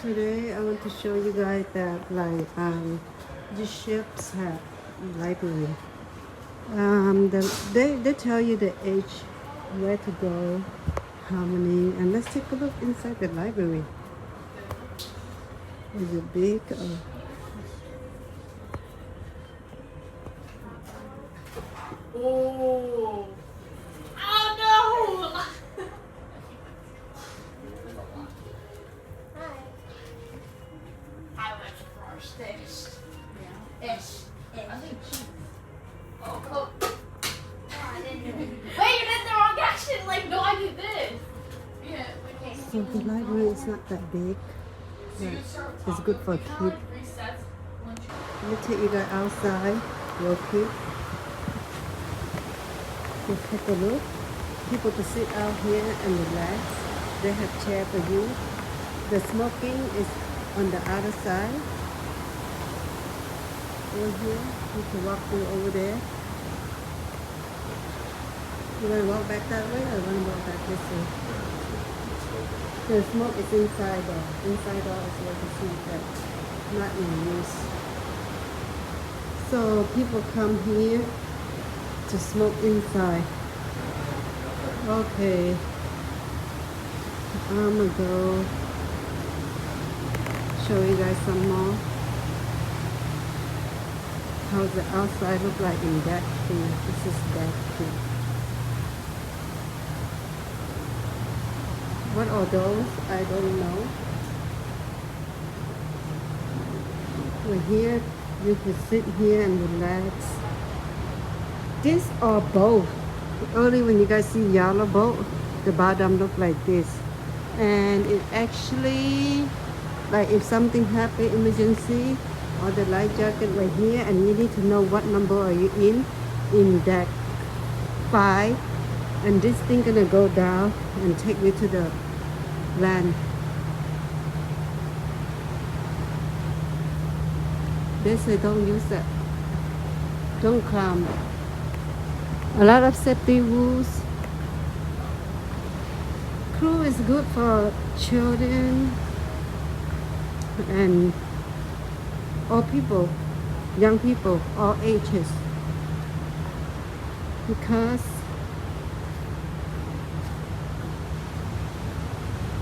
Today I want to show you guys that the ships have library. They tell you the age, where to go, how many, and let's take a look inside the library. Is it big? Oh. Oh no! I went first. Ish. Yeah. Ish. I think she. Oh. I didn't do it. Wait, you did the wrong action. Like, no, I did this. Yeah. Okay. So the library is not that big. But it's good for kids. Let me take you guys outside real quick. Just take a look. People to sit out here and relax. They have chair for you. The smoking is on the other side. Over here, you can walk through over there. You want to walk back that way or you want to walk back this way? The smoke is inside there. Inside door is where you see that not in use. So people come here to smoke inside. Okay. I'm gonna go show you guys some more. How the outside look like in that thing. This is that thing. What are those? I don't know. We're here. You can sit here and relax. These are boat. Only when you guys see yellow boat, the bottom look like this. And it actually, like if something happen, emergency, or the life jacket right here, and you need to know what number are you in deck 5. And this thing gonna go down and take you to the land. They say don't use that. Don't climb. A lot of safety rules. Crew is good for children and all people, young people, all ages. Because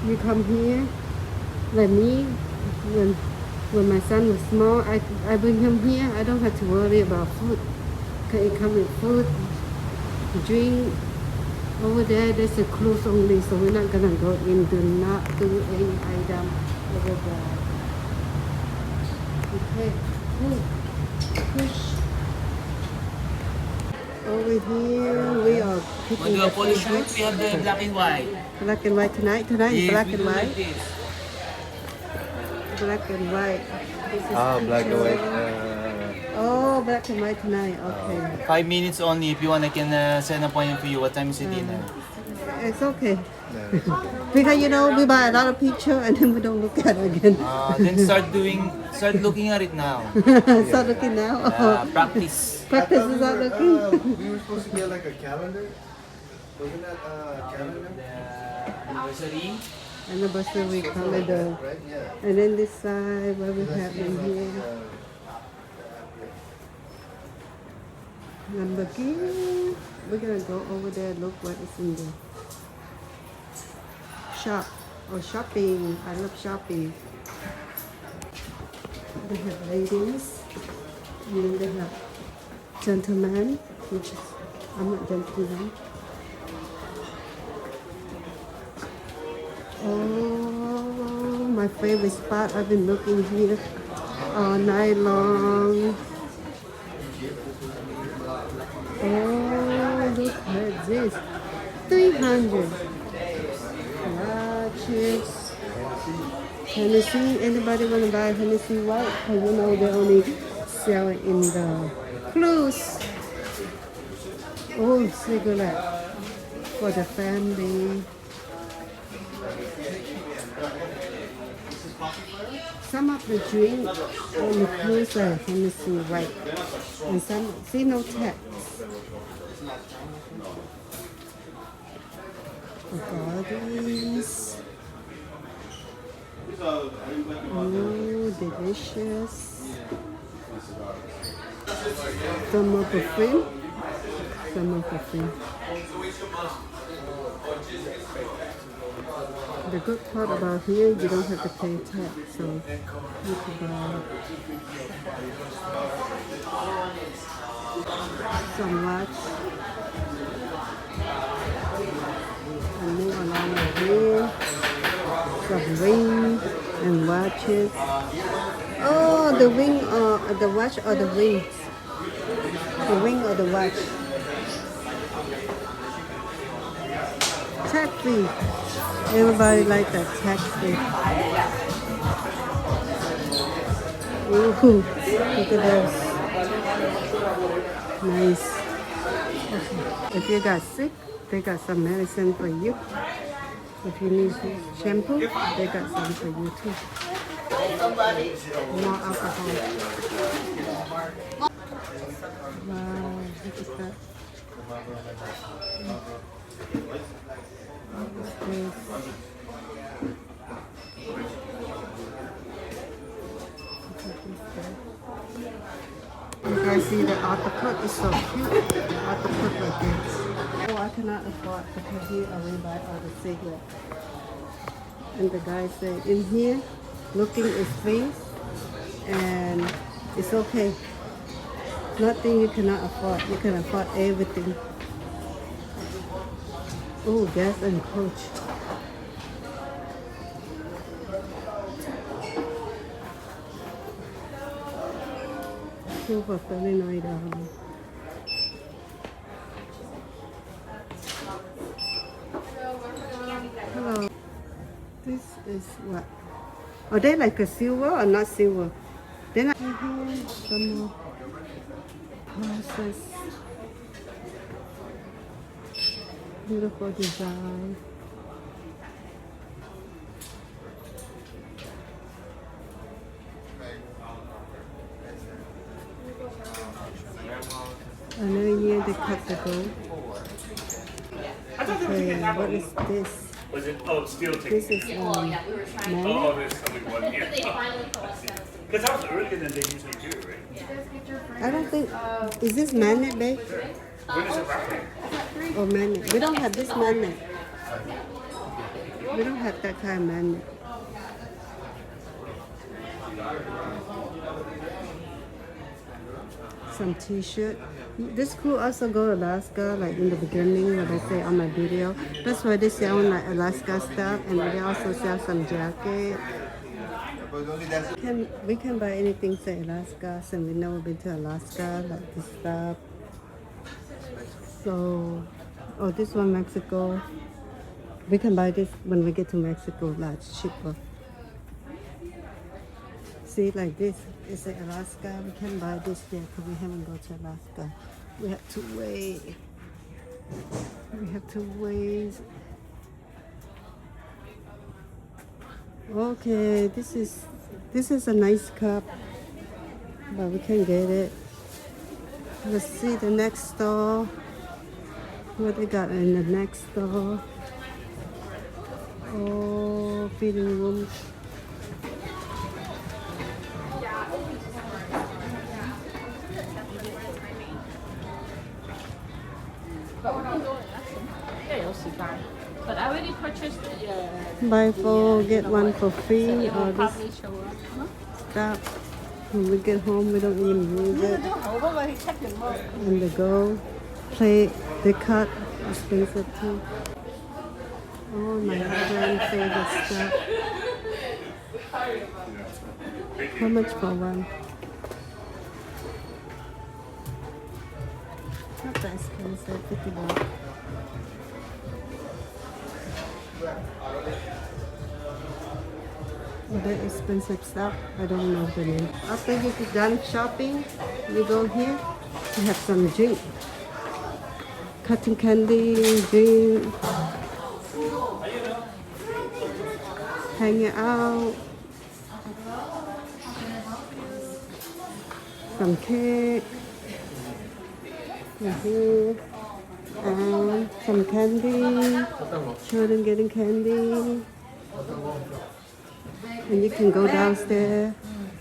you come here, like me, when my son was small, I bring him here. I don't have to worry about food. Because it comes with food, drink. Over there, there's a cruise only, so we're not gonna go in. Do not do any item over there. Okay, push. Over here, we are picking When the photo shoot, favorite. we have the black and white. Black and white tonight. Tonight is Yes, black we and do like white. this. Black and white. This is Black and white. Oh, black and white tonight. Okay. 5 minutes only. If you want, I can set an appointment for you. What time is the dinner? It's okay. Because you know we buy a lot of picture and then we don't look at it again. Then start looking at it now. Start looking now. Practice. Practice is not looking. We were supposed to get like a calendar. Wasn't that calendar? Anniversary. Anniversary calendar. Right? Yeah. And then this side, what we have in here. Lamborghini. We're gonna go over there, look what is in there. Shop or shopping. I love shopping. They have ladies, and then they have gentlemen, which is, I'm not gentleman. Oh, my favorite spot. I've been looking here all night long. Oh, look at this. 300. Chips. Hennessy. Anybody want to buy Hennessy white? Because you know they only sell it in the cruise. Oh, cigarette for the family. Some of the drink on the cruise are Hennessy white. And some, see, no tax. Gardens. Oh, delicious. Summer buffet. Summer buffet. The good part about here, you don't have to pay tax, so you can buy some watch and move along the way. Some ring and watches. Oh, the ring or the watch or the rings? The ring or the watch? Tax free. Everybody like that tax free. Ooh, look at those. Nice. Okay. If you got sick, they got some medicine for you. If you need shampoo, they got some for you too. More alcohol. Wow, look at that. You guys see the autocut is so cute. The autocut like this. Oh, I cannot afford because here I will buy all the cigarettes. And the guy said, in here, looking is free and it's okay. Nothing you cannot afford. You can afford everything. Oh, gas and coach. Two for $39. Hello. This is what? Are they like a silver or not silver? They're not. Some more purses. Beautiful design. Another year they cut the gold. Okay, what is this? Was it? Oh, steel ticket. This is magnet. Oh, there's only one here. Because that was earlier than they usually do, right? I don't think. Is this magnet, babe? When is it wrapping? Or magnet? We don't have this magnet. We don't have that kind of magnet. Some t-shirt. This could also go to Alaska, like in the beginning, what I say on my video. That's why they sell like Alaska stuff, and they also sell some jacket. We can buy anything say Alaska, since we've never been to Alaska, like this stuff. So, oh, this one Mexico. We can buy this when we get to Mexico, that's cheaper. See, like this, it's in Alaska. We can buy this here because we haven't go to Alaska. We have to wait. We have to wait. Okay, this is a nice cup, but we can get it. Let's see the next store. What they got in the next store? Oh, feeding room. But I already purchased the Buy four, get one for free. it will All this probably show up. stuff. When we get home, we don't even use it. And the gold plate, they cut, expensive too. Oh, my husband's favorite stuff. How much for one? Not that expensive, $50. Other expensive stuff, I don't know the name. After you're done shopping, you go here, you have some drink. Cotton candy, drink. Hang out. Some cake. Here. And some candy. Children getting candy. And you can go downstairs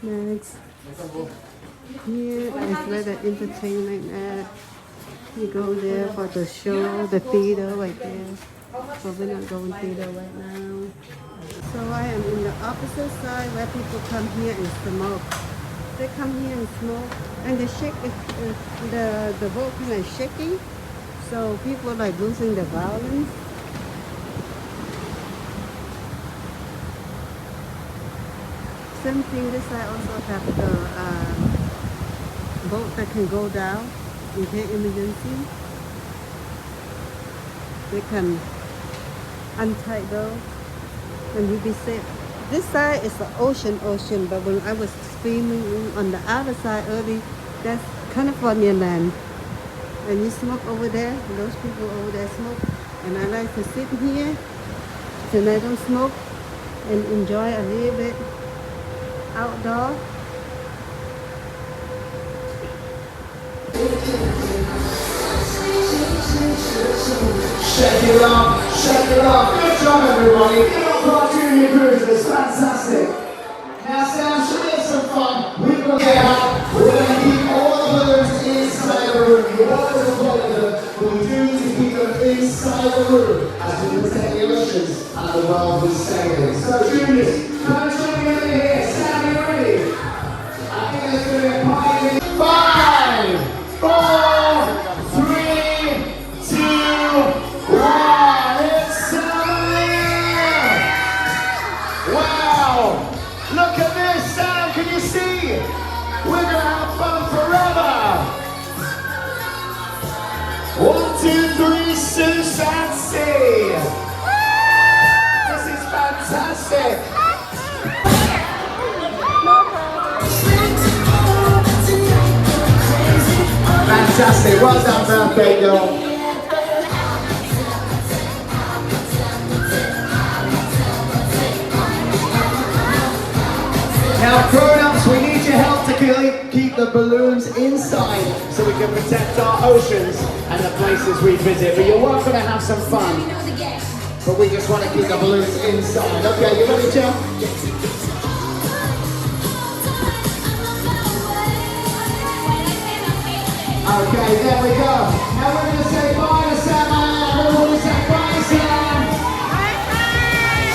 next. Here is where the entertainment at. You go there for the show, the theater right there. But we're not going theater right now. So I am in the opposite side where people come here and smoke. They come here and smoke, and they shake the boat kind of shaking. So people like losing their balance. Same thing, this side also have the boat that can go down in case emergency. They can untie those and you'll be safe. This side is the ocean, but when I was swimming on the other side early, that's California land. And you smoke over there, those people over there smoke. And I like to sit here till I don't smoke and enjoy a little bit outdoor. Shake it off, shake it off. Good job, everybody. Give up for our junior cruisers. Fantastic. Now, Sam, should we have some fun? We're going to get out. We're going to keep all the balloons inside the room. You want us to play them, but we do need to keep them inside the room as we protect the oceans and the world we stay in. So, juniors, come and join me over here. Sam, you ready? I think there's going to be a party. 5, 4, 3, 2, 1. It's summer! Wow! Look at this, Sam, can you see? We're gonna have fun forever! 1, 2, 3, Susancy! This is fantastic! Fantastic, well done, birthday girl. Now, grown-ups, we need your help to keep the balloons inside so we can protect our oceans and the places we visit. But you're welcome to have some fun. But we just want to keep the balloons inside. Okay, you ready, Joe? Okay, there we go. Now we're going to say bye to Sam and everybody say bye, Sam.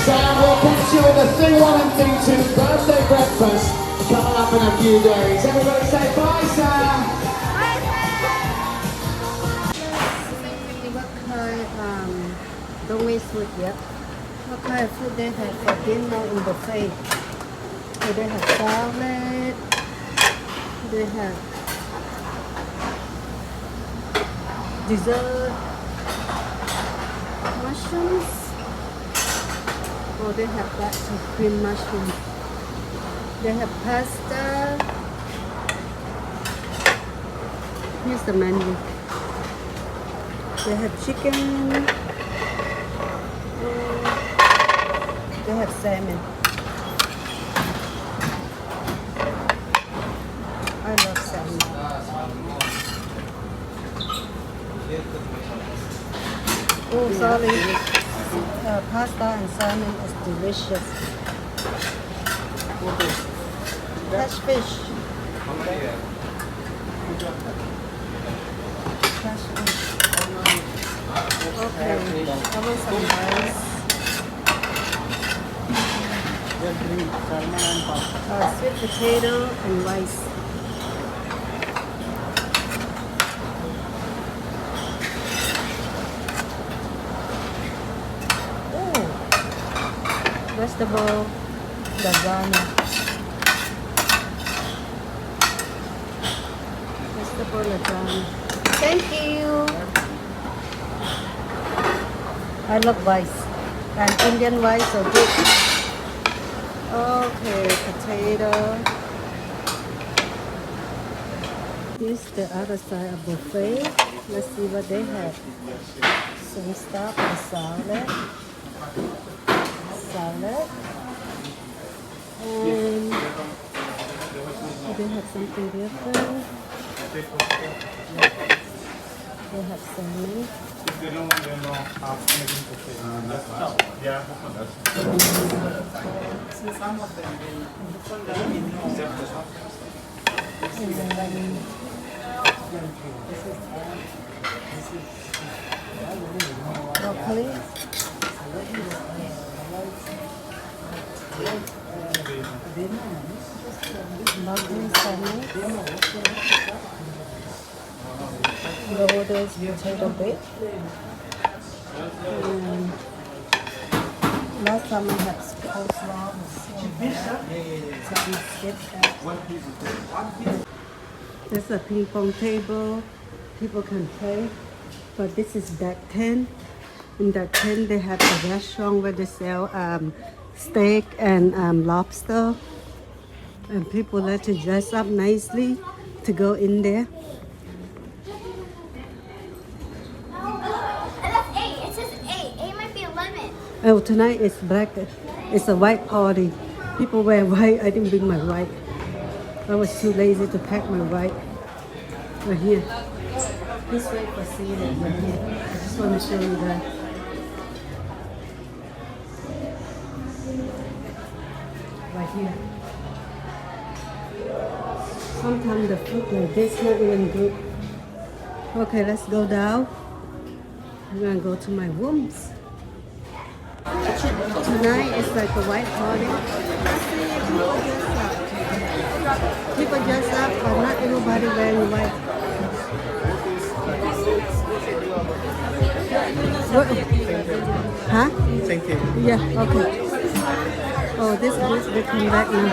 Sam, we'll catch you at the thing 1 and thing 2 birthday breakfast coming up in a few days. Everybody say bye, Sam. What kind, don't waste food yet. What kind of food they have for dinner in buffet? So they have salad, they have dessert, mushrooms. Oh, they have that cream mushroom. They have pasta. Here's the menu. They have chicken. They have salmon. I love salmon. Oh, sorry. Pasta and salmon is delicious. That's fish. Fresh fish. Okay, I want some rice. Sweet potato and rice. Vegetable lasagna. Vegetable lasagna. Thank you. I love rice. And Indian rice so good. Okay, potato. This is the other side of buffet. Let's see what they have. Some stuff and salad. Salad. And they have something different. They have salmon. They don't want them all anything to say. Yeah. See, some of them, Broccoli. Broccoli sandwich. Loaded potato bake. Last time I had coleslaw. So we skipped that. There's a ping pong table. People can play. But this is deck 10. In deck 10 they have a restaurant where they sell steak and lobster. And people like to dress up nicely to go in there. Oh, tonight it's black. It's a white party. People wear white. I didn't bring my white. I was too lazy to pack my white. Right here. This way for seeing it right here. I just want to show you that. Right here. Sometimes the food like this not even good. Okay, let's go down. I'm gonna go to my rooms. Tonight is like a white party. People dress up, but not everybody wearing white. What? Huh? Same thing. Yeah, okay. Oh, this they come back now.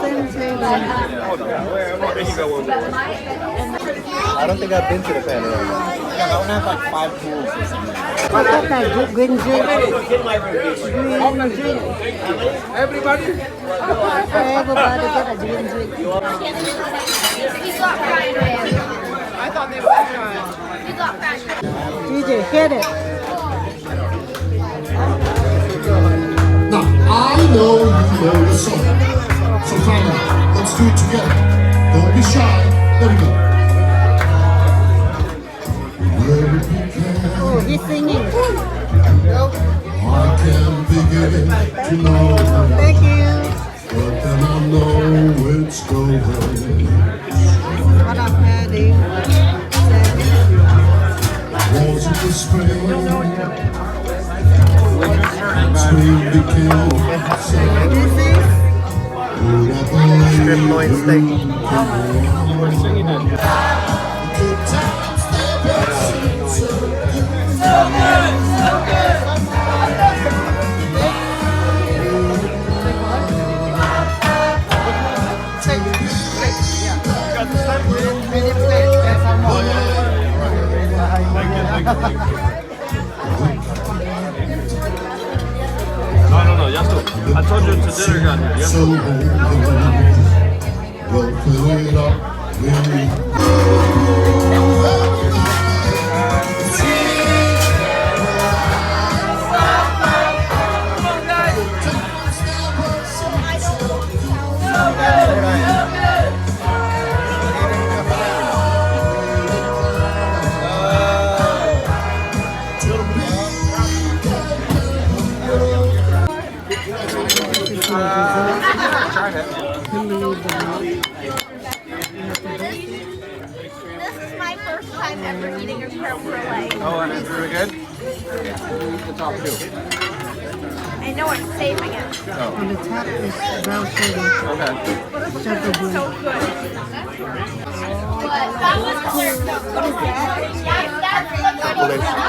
Same table. I don't think I've been to the panorama. I don't have like 5 pools or something. I got that green drink. Green drink. Everybody? Everybody get a green drink. We got fried red. I thought they were trying. We got fried red. DJ, hit it. Now, I know you know the song. So finally, let's do it together. Don't be shy. Let it go. Oh, he's singing. I can't begin to know, Thank you. but then I know it's going. What up, Patty? Was it the spring? Spring became summer. This is Strip loin steak. Good times never seem so No, Yasu. I told you to dinner got here. so we'll fill it up This is my first time ever eating a creme brulee. Oh, and it's really good? The top two. I know it's safe again. on the top is brown sugar. Okay. Chocolate So blue. good. That was clear. What is that?